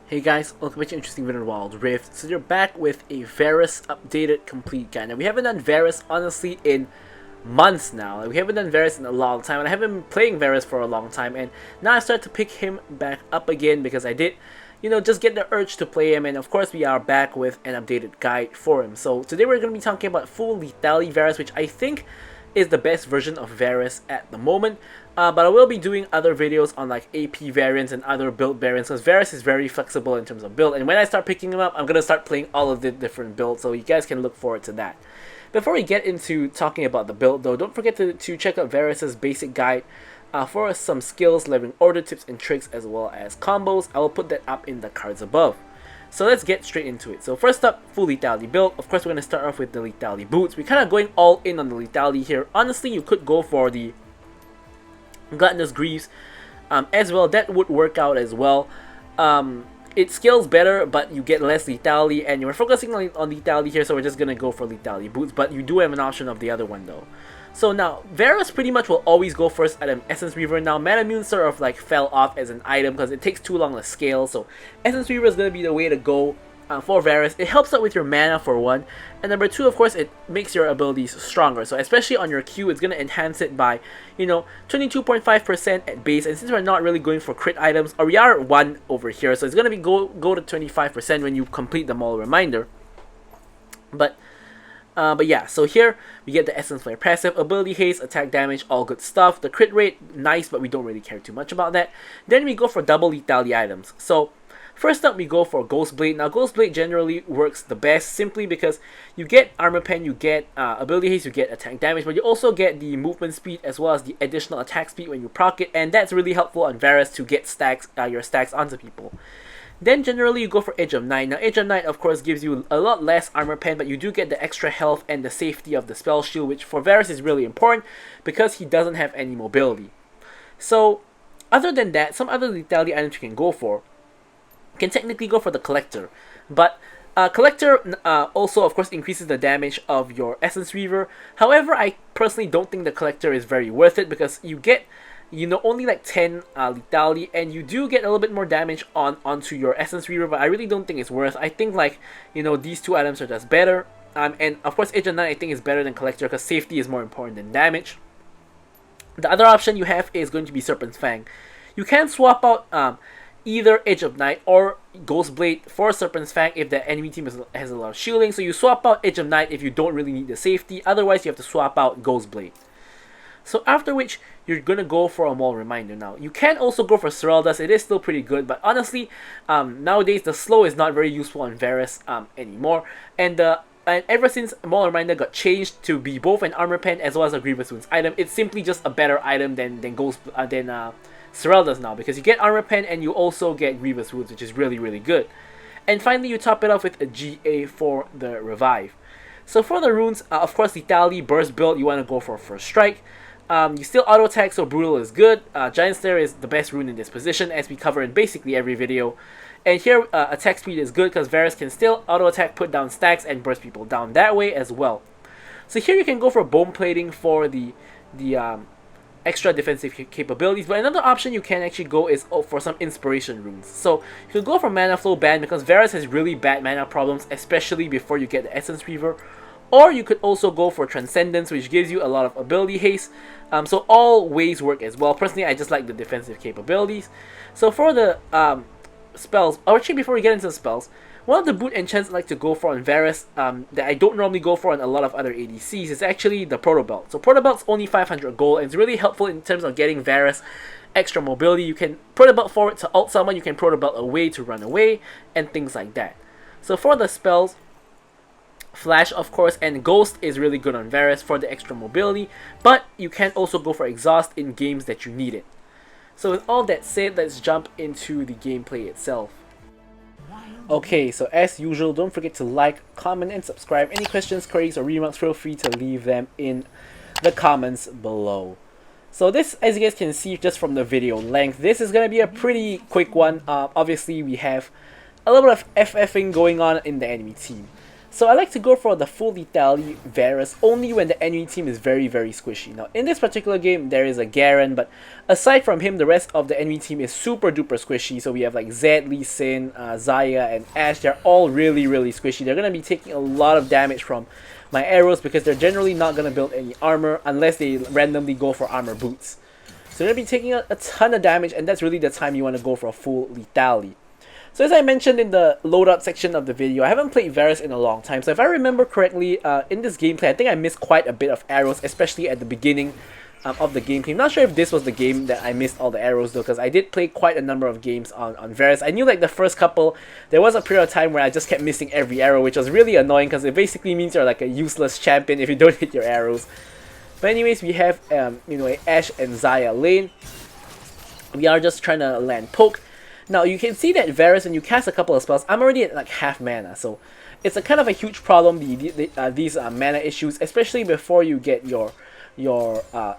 Hey guys, welcome back to Interesting Video in Wild Rift. So you're back with a Varus updated complete guide. Now we haven't done Varus honestly in months now. Like, we haven't done Varus in a long time, and I haven't been playing Varus for a long time, and now I started to pick him back up again because I did, just get the urge to play him, and of course we are back with an updated guide for him. So today we're going to be talking about full Lethality Varus, which I think is the best version of Varus at the moment. But I will be doing other videos on like AP variants and other build variants because Varus is very flexible in terms of build, and when I start picking him up, I'm going to start playing all of the different builds, so you guys can look forward to that. Before we get into talking about the build though, don't forget to check out Varus's basic guide for some skills, leveling order tips and tricks, as well as combos. I will put that up in the cards above. So let's get straight into it. So first up, full lethality build. Of course, we're going to start off with the lethality boots. We're kind of going all in on the lethality here. Honestly, you could go for the Gluttonous Greaves as well. That would work out as well. It scales better, but you get less lethality, and you're focusing on lethality here, so we're just going to go for lethality boots, but you do have an option of the other one though. So now, Varus pretty much will always go first at an Essence Reaver. Now, Mana Immune sort of like fell off as an item because it takes too long to scale, so Essence Reaver is going to be the way to go for Varus. It helps out with your mana for one, and number two, of course, it makes your abilities stronger. So especially on your Q, it's going to enhance it by, 22.5% at base, and since we're not really going for crit items, or we are 1 over here, so it's going to be go to 25% when you complete the Maul Reminder. But yeah, so here we get the Essence Flare passive, ability haste, attack damage, all good stuff. The crit rate, nice, but we don't really care too much about that. Then we go for double lethality items. So first up, we go for Ghost Blade. Now, Ghost Blade generally works the best simply because you get Armor Pen, you get ability haste, you get attack damage, but you also get the movement speed as well as the additional attack speed when you proc it, and that's really helpful on Varus to get your stacks onto people. Then generally you go for Edge of Night. Now Edge of Night of course gives you a lot less armor pen, but you do get the extra health and the safety of the spell shield, which for Varus is really important because he doesn't have any mobility. So other than that, some other lethality items you can go for. You can technically go for the Collector, but Collector also of course increases the damage of your Essence Reaver. However, I personally don't think the Collector is very worth it because you get only like 10 lethality, and you do get a little bit more damage onto your Essence Reaver, but I really don't think it's worth. I think like, these two items are just better. And of course Edge of Night I think is better than Collector because safety is more important than damage. The other option you have is going to be Serpent's Fang. You can swap out either Edge of Night or Ghost Blade for Serpent's Fang if the enemy team has a lot of shielding. So you swap out Edge of Night if you don't really need the safety, otherwise you have to swap out Ghost Blade. So after which, you're going to go for a Maul Reminder now. You can also go for Sereldas, it is still pretty good, but honestly, nowadays the slow is not very useful on Varus anymore. And ever since Maul Reminder got changed to be both an Armor Pen as well as a Grievous Wounds item, it's simply just a better item than Sereldas now, because you get Armor Pen and you also get Grievous Wounds, which is really, really good. And finally, you top it off with a GA for the Revive. So for the runes, of course, Lethality, Burst build, you want to go for First Strike. You still auto attack, so Brutal is good. Giant Slayer is the best rune in this position, as we cover in basically every video. And here, attack speed is good because Varus can still auto attack, put down stacks, and burst people down that way as well. So here you can go for Bone Plating for the extra defensive capabilities, but another option you can actually go is for some Inspiration runes. So you can go for Mana Flow Ban because Varus has really bad mana problems, especially before you get the Essence Reaver. Or you could also go for Transcendence, which gives you a lot of ability haste. So all ways work as well. Personally, I just like the defensive capabilities. So for the spells, or actually before we get into the spells, one of the boot enchants I like to go for on Varus that I don't normally go for on a lot of other ADCs is actually the Proto Belt. So Proto Belt's only 500 gold, and it's really helpful in terms of getting Varus extra mobility. You can Proto Belt forward to ult someone, you can Proto Belt away to run away, and things like that. So for the spells, Flash of course, and Ghost is really good on Varus for the extra mobility, but you can also go for Exhaust in games that you need it. So with all that said, let's jump into the gameplay itself. Okay, so as usual, don't forget to like, comment, and subscribe. Any questions, queries, or remarks, feel free to leave them in the comments below. So this, as you guys can see just from the video length, this is going to be a pretty quick one. Obviously, we have a little bit of FFing going on in the enemy team. So I like to go for the full lethality Varus only when the enemy team is very squishy. Now in this particular game there is a Garen, but aside from him the rest of the enemy team is super duper squishy. So we have like Zed, Lee Sin, Xayah and Ashe. They're all really squishy. They're going to be taking a lot of damage from my arrows because they're generally not going to build any armor unless they randomly go for armor boots. So they're going to be taking a ton of damage, and that's really the time you want to go for a full lethality. So as I mentioned in the loadout section of the video, I haven't played Varus in a long time. So if I remember correctly, in this gameplay, I think I missed quite a bit of arrows, especially at the beginning of the gameplay. I'm not sure if this was the game that I missed all the arrows though, because I did play quite a number of games on Varus. I knew like the first couple, there was a period of time where I just kept missing every arrow, which was really annoying because it basically means you're like a useless champion if you don't hit your arrows. But anyways, we have you know, a Ashe and Xayah lane. We are just trying to land poke. Now you can see that Varus, when you cast a couple of spells, I'm already at like half mana, so it's a kind of a huge problem, these mana issues, especially before you get your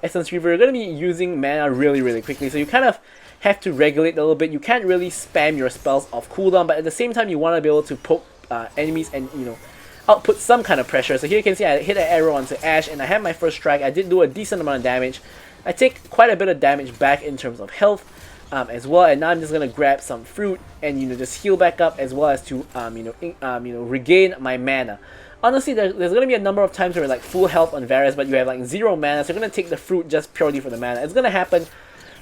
Essence Reaver. You're going to be using mana really quickly, so you kind of have to regulate a little bit. You can't really spam your spells off cooldown, but at the same time you want to be able to poke enemies and, you know, output some kind of pressure. So here you can see I hit an arrow onto Ashe and I have my first strike. I did do a decent amount of damage. I take quite a bit of damage back in terms of health. As well, and now I'm just gonna grab some fruit and, you know, just heal back up, as well as to you know, regain my mana. Honestly, there's gonna be a number of times where like full health on Varus, but you have like 0 mana, so you're gonna take the fruit just purely for the mana. It's gonna happen,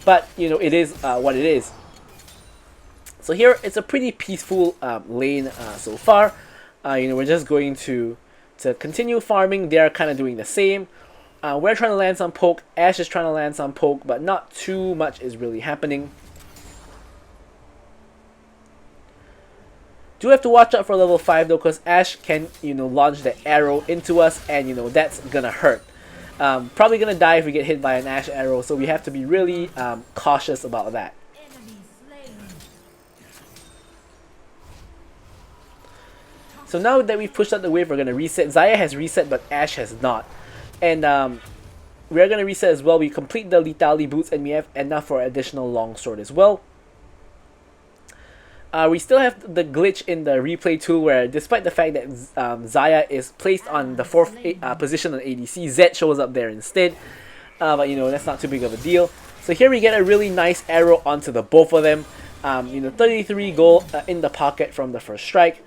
but you know, it is what it is. So here it's a pretty peaceful lane so far. You know, we're just going to continue farming. They're kind of doing the same. We're trying to land some poke, Ashe is trying to land some poke, but not too much is really happening. Do have to watch out for level 5 though, because Ashe can, you know, launch the arrow into us, and you know, that's gonna hurt. Probably gonna die if we get hit by an Ashe arrow, so we have to be really cautious about that. So now that we've pushed out the wave, we're gonna reset. Xayah has reset, but Ashe has not. And we're going to reset as well. We complete the lethality boots, and we have enough for additional longsword as well. We still have the glitch in the replay tool where, despite the fact that Xayah is placed on the 4th position on ADC, Zed shows up there instead. But you know, that's not too big of a deal. So here we get a really nice arrow onto the both of them. You know, 33 gold in the pocket from the first strike.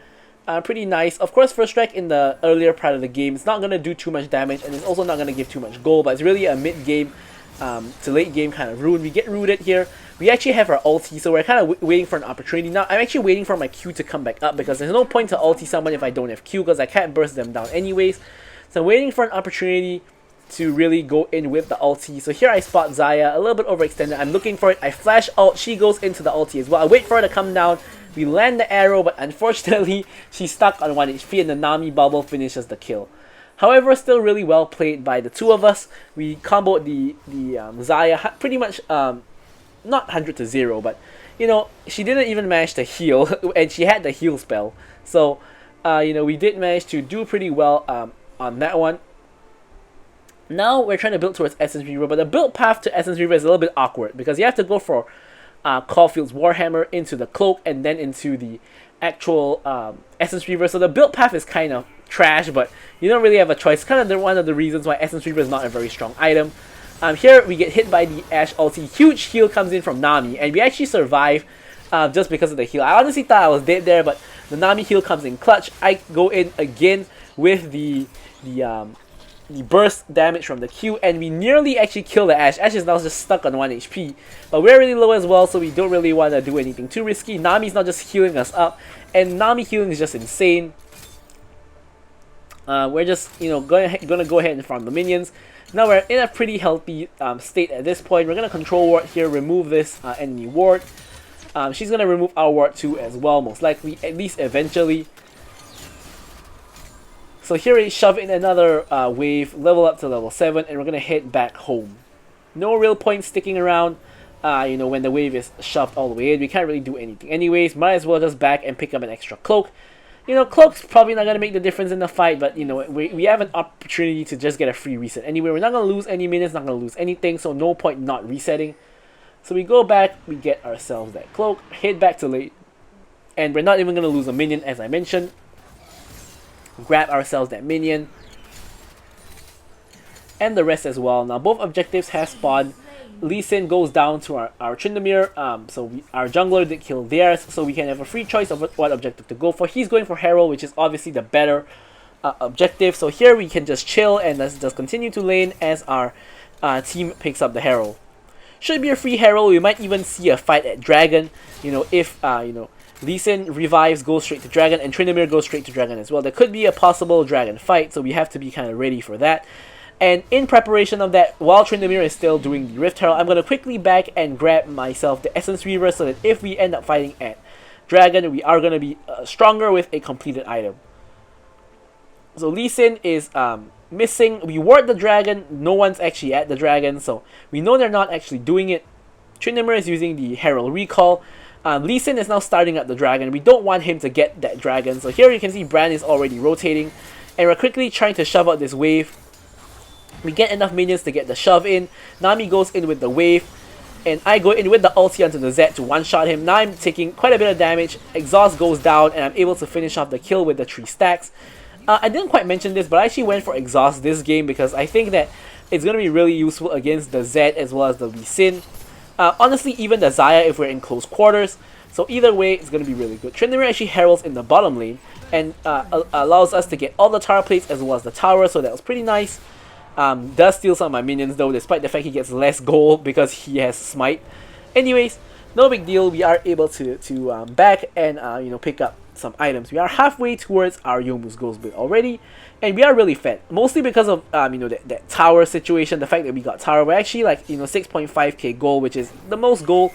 Pretty nice. Of course, first strike in the earlier part of the game, it's not going to do too much damage, and it's also not going to give too much gold, but it's really a mid-game to late-game kind of rune. We get rooted here. We actually have our ulti, so we're kind of waiting for an opportunity. Now, I'm actually waiting for my Q to come back up, because there's no point to ulti someone if I don't have Q, because I can't burst them down anyways. So I'm waiting for an opportunity to really go in with the ulti. So here I spot Xayah, a little bit overextended. I'm looking for it. I flash ult. She goes into the ulti as well. I wait for her to come down. We land the arrow, but unfortunately, she's stuck on 1 HP, and the Nami bubble finishes the kill. However, still really well played by the two of us. We comboed the Xayah pretty much, not 100 to 0, but you know, she didn't even manage to heal, and she had the heal spell. So, you know, we did manage to do pretty well on that one. Now we're trying to build towards Essence Reaver, but the build path to Essence Reaver is a little bit awkward because you have to go for Caulfield's Warhammer into the cloak and then into the actual Essence Reaver. So the build path is kind of trash, but you don't really have a choice. Kind of one of the reasons why Essence Reaver is not a very strong item. Here we get hit by the Ashe ulti. Huge heal comes in from Nami, and we actually survive just because of the heal. I honestly thought I was dead there, but the Nami heal comes in clutch. I go in again with the burst damage from the Q, and we nearly actually kill the Ashe. Ashe is now just stuck on 1 HP, but we're really low as well, so we don't really want to do anything too risky. Nami's not just healing us up, and Nami healing is just insane. We're just, you know, gonna go ahead and farm the minions. Now we're in a pretty healthy state at this point. We're gonna control ward here, remove this enemy ward. She's gonna remove our ward too as well, most likely, at least eventually. So here we shove in another wave, level up to level 7, and we're going to head back home. No real point sticking around, you know, when the wave is shoved all the way in. We can't really do anything anyways. Might as well just back and pick up an extra cloak. You know, cloak's probably not going to make the difference in the fight, but, you know, we have an opportunity to just get a free reset. Anyway, we're not going to lose any minutes, not going to lose anything, so no point not resetting. So we go back, we get ourselves that cloak, head back to late, and we're not even going to lose a minion, as I mentioned. grab ourselves that minion. And the rest as well. Now both objectives have spawned. Lee Sin goes down to our Tryndamere, so our jungler did kill theirs, so we can have a free choice of what objective to go for. He's going for Herald, which is obviously the better objective, so here we can just chill and let's just continue to lane as our team picks up the Herald. Should be a free Herald. We might even see a fight at Dragon, if Lee Sin revives, goes straight to Dragon, and Tryndamere goes straight to Dragon as well. There could be a possible Dragon fight, so we have to be kind of ready for that. And in preparation of that, while Tryndamere is still doing the Rift Herald, I'm going to quickly back and grab myself the Essence Reaver so that if we end up fighting at Dragon, we are going to be stronger with a completed item. So Lee Sin is missing. We ward the Dragon. No one's actually at the Dragon, so we know they're not actually doing it. Tryndamere is using the Herald Recall. Lee Sin is now starting up the Dragon. We don't want him to get that Dragon. So here you can see Bran is already rotating. And we're quickly trying to shove out this wave. We get enough minions to get the shove in. Nami goes in with the wave. And I go in with the ulti onto the Zed to one-shot him. Now I'm taking quite a bit of damage. Exhaust goes down and I'm able to finish off the kill with the 3 stacks. I didn't quite mention this, but I actually went for Exhaust this game because I think that it's going to be really useful against the Zed as well as the Lee Sin. Honestly, even the Xayah if we're in close quarters. So either way, it's going to be really good. Tryndamere actually heralds in the bottom lane and allows us to get all the tower plates as well as the tower, so that was pretty nice. Does steal some of my minions though, despite the fact he gets less gold because he has smite. Anyways, no big deal. We are able to back and pick up some items. We are halfway towards our Youmuu's Ghost build already, and we are really fed. Mostly because of that tower situation, the fact that we got tower. We're actually like 6.5k gold, which is the most gold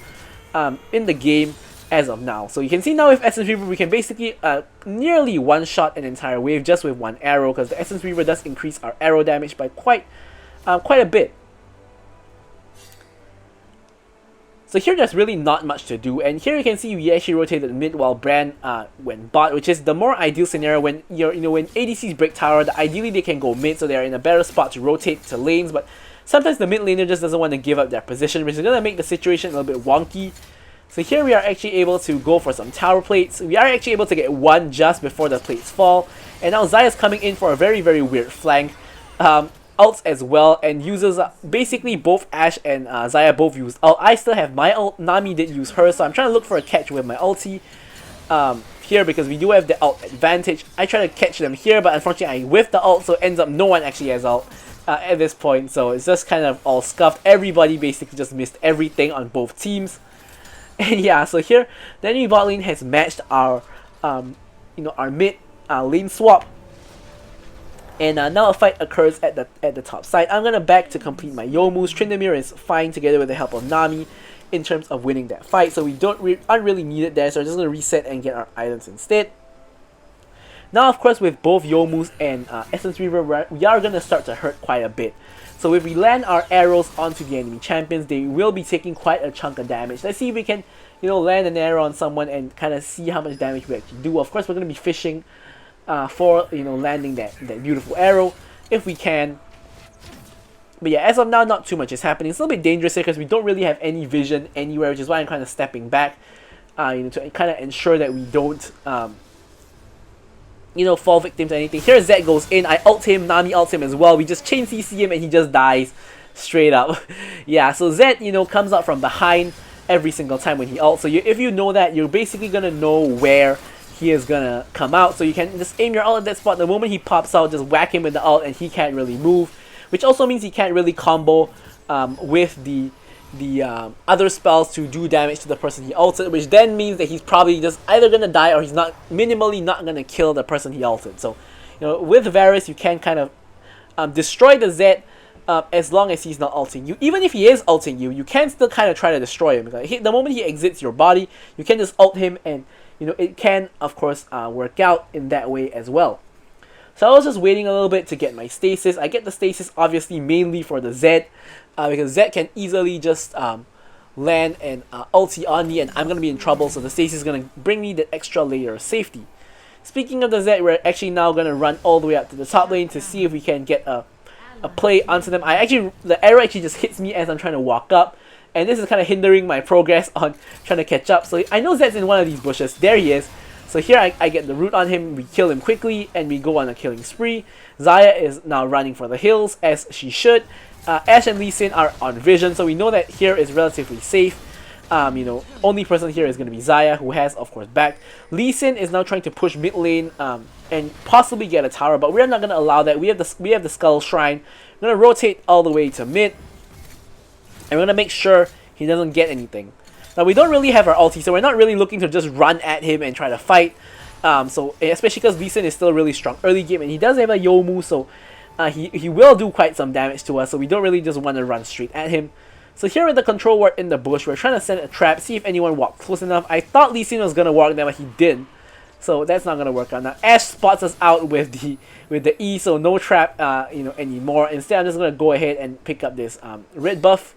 in the game as of now. So you can see now with Essence Reaver we can basically nearly one-shot an entire wave just with one arrow, because the Essence Reaver does increase our arrow damage by quite a bit. So here there's really not much to do, and here you can see we actually rotated mid while Bran went bot, which is the more ideal scenario when when ADCs break tower. Ideally they can go mid, so they're in a better spot to rotate to lanes, but sometimes the mid laner just doesn't want to give up their position, which is going to make the situation a little bit wonky. So here we are actually able to go for some tower plates. We are actually able to get one just before the plates fall. And now Xayah's coming in for a very, very weird flank. Ults as well, and uses basically both Ashe and Xayah both use ult. I still have my ult. Nami did use hers, so I'm trying to look for a catch with my ulti here because we do have the ult advantage. I try to catch them here, but unfortunately I whiffed the ult, so it ends up no one actually has ult at this point. So it's just kind of all scuffed. Everybody basically just missed everything on both teams. And yeah, so here the enemy bot lane has matched our our mid lane swap, and now a fight occurs at the top side. I'm gonna back to complete my Youmuu's. Tryndamere is fine together with the help of Nami in terms of winning that fight, so we aren't really needed there. So I'm just gonna reset and get our items instead. Now, of course, with both Youmuu's and Essence Reaver, we are gonna start to hurt quite a bit. So if we land our arrows onto the enemy champions, they will be taking quite a chunk of damage. Let's see if we can, land an arrow on someone and kind of see how much damage we actually do. Of course, we're going to be fishing for, landing that beautiful arrow if we can. But yeah, as of now, not too much is happening. It's a little bit dangerous here because we don't really have any vision anywhere, which is why I'm kind of stepping back, to kind of ensure that we don't, fall victim to anything. Here Zed goes in, I ult him, Nami ults him as well. We just chain CC him and he just dies straight up. Yeah, so Zed, comes out from behind every single time when he ults. So if you know that, you're basically gonna know where he is gonna come out. So you can just aim your ult at that spot. The moment he pops out, just whack him with the ult and he can't really move. Which also means he can't really combo with the other spells to do damage to the person he ulted, which then means that he's probably just either gonna die or he's minimally not gonna kill the person he ulted. So, with Varus, you can kind of destroy the Zed as long as he's not ulting you. Even if he is ulting you, you can still kind of try to destroy him. Because the moment he exits your body, you can just ult him, and it can, of course, work out in that way as well. So I was just waiting a little bit to get my stasis. I get the stasis obviously mainly for the Zed, because Zed can easily just land and ulti on me and I'm going to be in trouble, so the stasis is going to bring me the extra layer of safety. Speaking of the Zed, we're actually now going to run all the way up to the top lane to see if we can get a play onto them. The arrow actually just hits me as I'm trying to walk up, and this is kind of hindering my progress on trying to catch up. So I know Zed's in one of these bushes. There he is. So here I get the root on him, we kill him quickly, and we go on a killing spree. Xayah is now running for the hills, as she should. Ashe and Lee Sin are on vision, so we know that here is relatively safe. You know, only person here is going to be Xayah, who has, of course, back. Lee Sin is now trying to push mid lane and possibly get a tower, but we're not going to allow that. We have the Skull Shrine. We're going to rotate all the way to mid, and we're going to make sure he doesn't get anything. Now, we don't really have our ulti, so we're not really looking to just run at him and try to fight. So especially because Lee Sin is still really strong early game, and he does have a Yomu, so he will do quite some damage to us, so we don't really just want to run straight at him. So here with the control ward in the bush, we're trying to send a trap, see if anyone walked close enough. I thought Lee Sin was going to walk there, but he didn't. So that's not going to work out. Now Ashe spots us out with the E, so no trap you know, anymore. Instead, I'm just going to go ahead and pick up this red buff.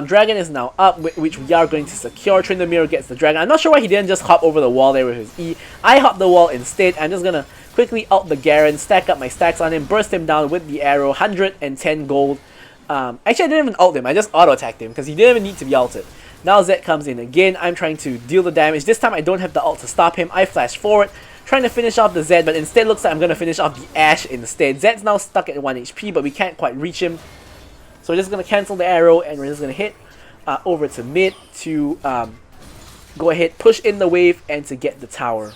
Dragon is now up, which we are going to secure. Tryndamere gets the dragon. I'm not sure why he didn't just hop over the wall there with his E. I hopped the wall instead. I'm just going to quickly ult the Garen, stack up my stacks on him, burst him down with the arrow, 110 gold. Actually, I didn't even ult him. I just auto-attacked him because he didn't even need to be ulted. Now Zed comes in again. I'm trying to deal the damage. This time I don't have the ult to stop him. I flash forward, trying to finish off the Zed, but instead looks like I'm going to finish off the Ashe instead. Zed's now stuck at 1 HP, but we can't quite reach him. So we're just going to cancel the arrow, and we're just going to hit over to mid to go ahead, push in the wave, and to get the tower.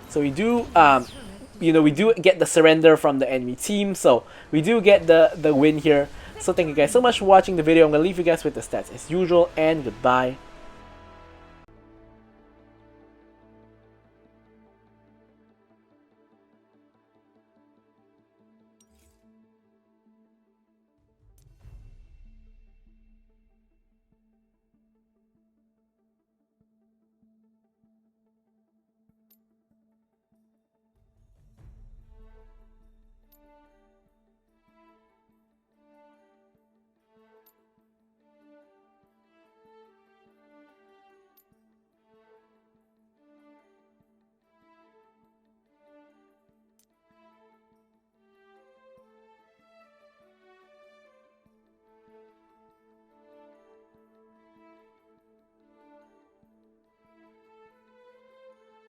So we do, you know, we do get the surrender from the enemy team, so we do get the win here. So thank you guys so much for watching the video. I'm going to leave you guys with the stats as usual, and goodbye.